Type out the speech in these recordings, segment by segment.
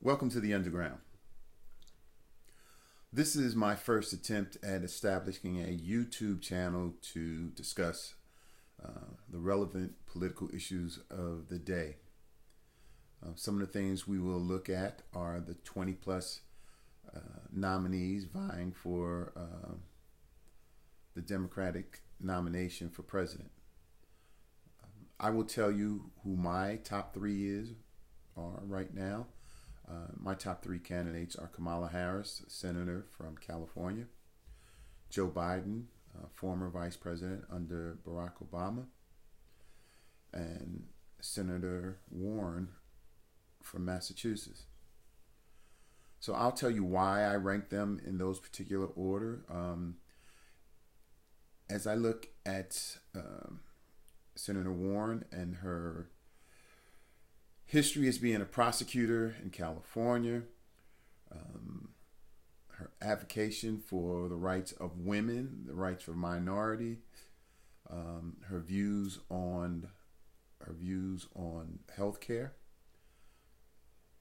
Welcome to the Underground. This is my first attempt at establishing a YouTube channel to discuss the relevant political issues of the day. Some of the things we will look at are the 20 plus nominees vying for the Democratic nomination for president. I will tell you who my top three are right now. My top three candidates are Kamala Harris, Senator from California, Joe Biden, former Vice President under Barack Obama, and Senator Warren from Massachusetts. So I'll tell you why I rank them in those particular order. As I look at Senator Warren and her history as being a prosecutor in California, her advocacy for the rights of women, the rights of minority, her views on healthcare,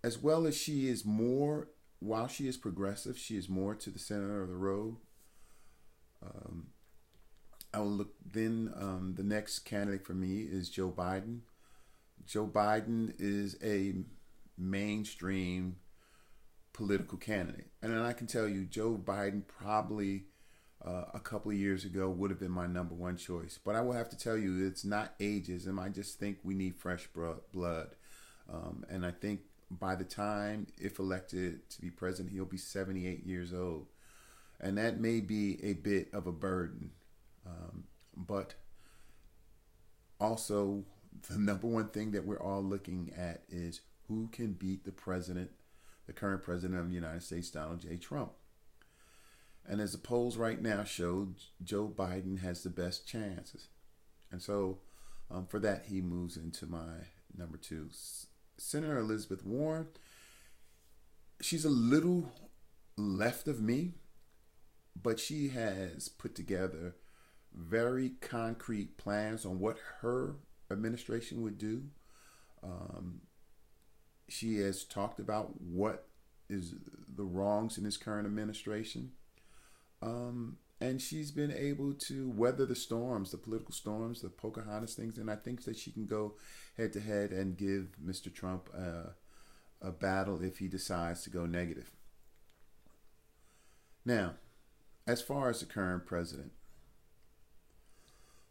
as well as she is more. While she is progressive, she is more to the center of the road. I will look. Then the next candidate for me is Joe Biden. Joe Biden is a mainstream political candidate. And then I can tell you, Joe Biden probably a couple of years ago would have been my number one choice. But I will have to tell you, it's not ageism. I just think we need fresh blood. And I think by the time, if elected to be president, he'll be 78 years old. And that may be a bit of a burden. But also, the number one thing that we're all looking at is who can beat the current president of the United States, Donald J. Trump. And as the polls right now show, Joe Biden has the best chances. And so for that, he moves into my number two. Senator Elizabeth Warren, she's a little left of me, but she has put together very concrete plans on what her administration would do. She has talked about what is the wrongs in this current administration. And she's been able to weather the storms, the political storms, the Pocahontas things. And I think that she can go head to head and give Mr. Trump a battle if he decides to go negative. Now, as far as the current president,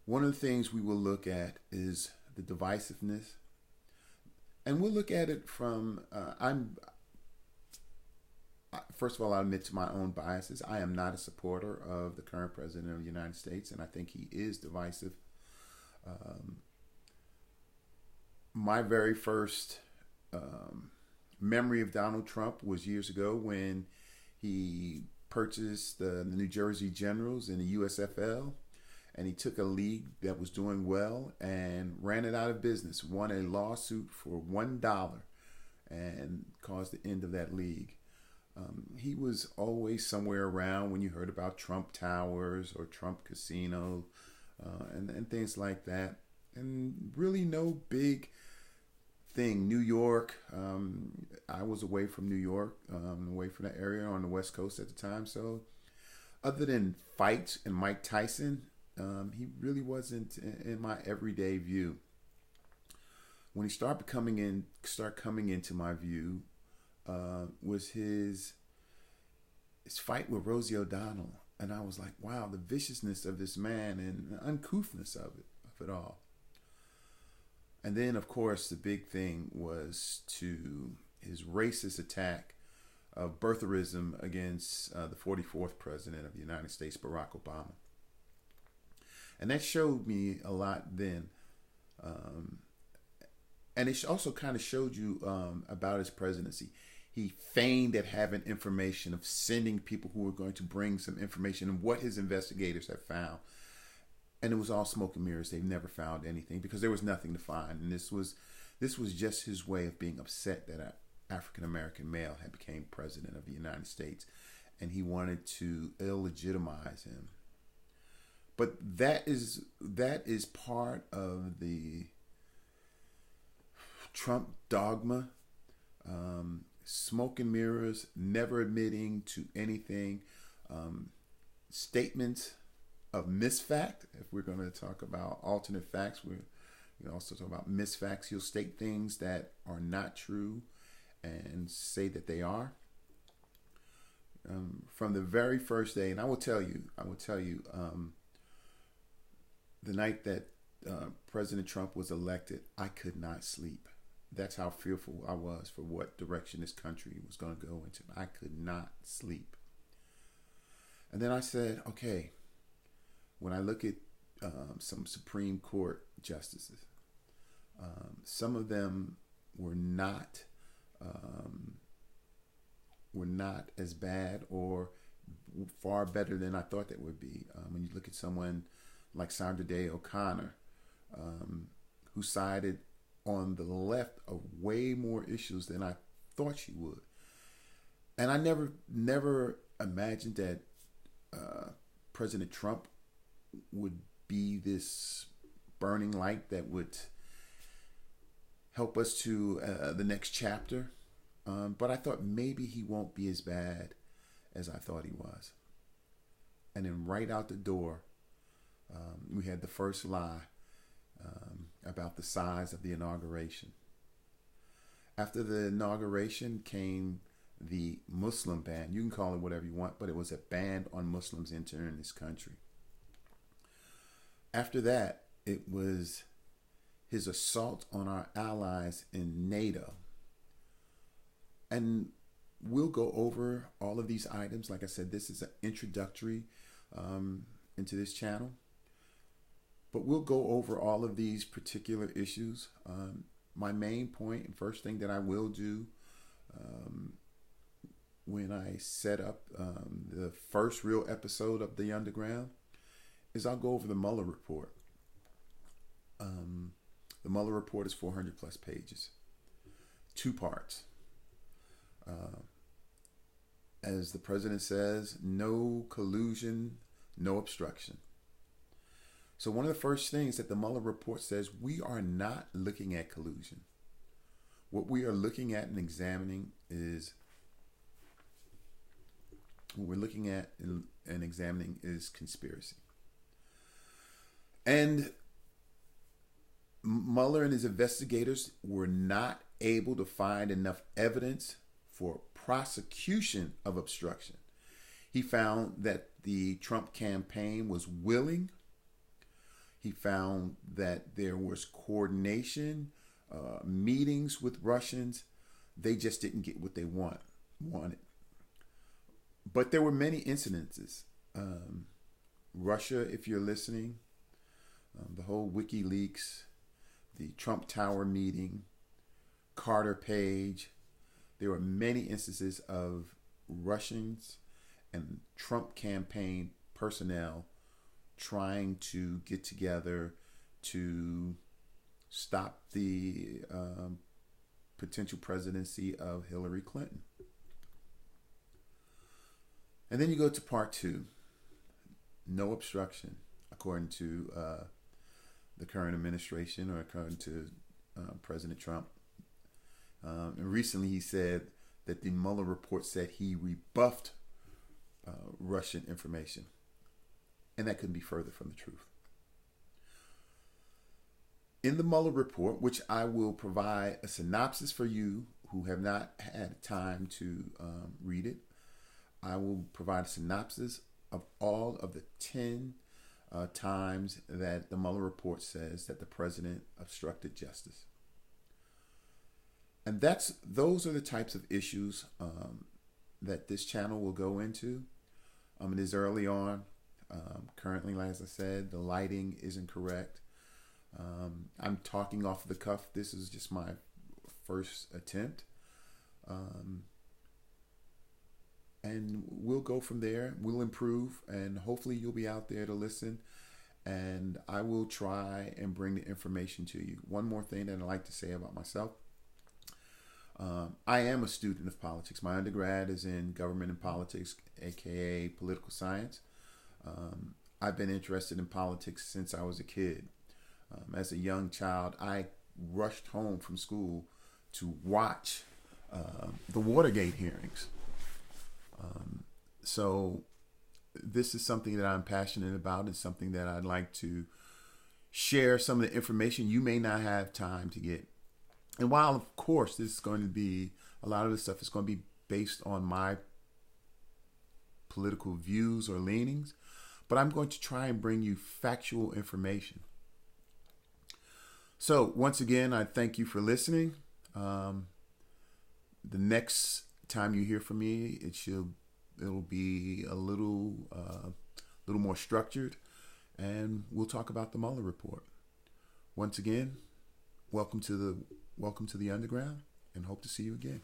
one of the things we will look at is the divisiveness. And we'll look at it from, first of all, I'll admit to my own biases. I am not a supporter of the current president of the United States, and I think he is divisive. My very first memory of Donald Trump was years ago when he purchased the New Jersey Generals in the USFL. And he took a league that was doing well and ran it out of business, won a lawsuit for $1 and caused the end of that league. He was always somewhere around when you heard about Trump Towers or Trump Casino and things like that. And really no big thing. New York, I was away from New York, away from that area on the West Coast at the time. So other than fights and Mike Tyson, he really wasn't in my everyday view. When he started coming into my view, was his fight with Rosie O'Donnell, and I was like, wow, the viciousness of this man and the uncouthness of it all. And then, of course, the big thing was to his racist attack of birtherism against the 44th president of the United States, Barack Obama. And that showed me a lot then. And it also kind of showed you about his presidency. He feigned at having information, of sending people who were going to bring some information and what his investigators had found. And it was all smoke and mirrors. They've never found anything because there was nothing to find. And this was just his way of being upset that an African-American male had become president of the United States. And he wanted to illegitimize him. But that is part of the Trump dogma. smoke and mirrors, never admitting to anything, statements of misfact. If we're going to talk about alternate facts, we also talk about misfacts. He'll state things that are not true and say that they are. From the very first day, and I will tell you, the night that President Trump was elected, I could not sleep. That's how fearful I was for what direction this country was going to go into. I could not sleep. And then I said, okay, when I look at some Supreme Court justices, some of them were not as bad or far better than I thought they would be. When you look at someone like Sandra Day O'Connor, who sided on the left of way more issues than I thought she would. And I never imagined that President Trump would be this burning light that would help us to the next chapter. But I thought maybe he won't be as bad as I thought he was. And then right out the door, we had the first lie about the size of the inauguration. After the inauguration came the Muslim ban. You can call it whatever you want, but it was a ban on Muslims entering this country. After that, it was his assault on our allies in NATO. And we'll go over all of these items. Like I said, this is an introductory into this channel. But we'll go over all of these particular issues. My main point and first thing that I will do when I set up the first real episode of The Underground is I'll go over the Mueller report. The Mueller report is 400 plus pages, 2 parts. As the president says, no collusion, no obstruction. So one of the first things that the Mueller report says, we are not looking at collusion. What we are looking at and examining is conspiracy. And Mueller and his investigators were not able to find enough evidence for prosecution of obstruction. He found that the Trump campaign was willing. He found that there was coordination, meetings with Russians. They just didn't get what they wanted. But there were many incidences. Russia, if you're listening, the whole WikiLeaks, the Trump Tower meeting, Carter Page. There were many instances of Russians and Trump campaign personnel trying to get together to stop the potential presidency of Hillary Clinton. And then you go to part 2, no obstruction, according to the current administration or according to President Trump. And recently he said that the Mueller report said he rebuffed Russian information. And that couldn't be further from the truth. In the Mueller report, which I will provide a synopsis for you who have not had time to read it, I will provide a synopsis of all of the 10 times that the Mueller report says that the president obstructed justice. And those are the types of issues that this channel will go into. It is early on. Currently, as I said, the lighting isn't correct. I'm talking off the cuff. This is just my first attempt. And we'll go from there. We'll improve, and hopefully you'll be out there to listen. And I will try and bring the information to you. One more thing that I'd like to say about myself. I am a student of politics. My undergrad is in government and politics, aka political science. I've been interested in politics since I was a kid. As a young child, I rushed home from school to watch the Watergate hearings. So this is something that I'm passionate about. It's something that I'd like to share some of the information you may not have time to get. And while, of course, this is going to be, a lot of this stuff is going to be based on my political views or leanings, but I'm going to try and bring you factual information. So once again, I thank you for listening. The next time you hear from me, it'll be a little more structured, and we'll talk about the Mueller report. Once again, welcome to the underground, and hope to see you again.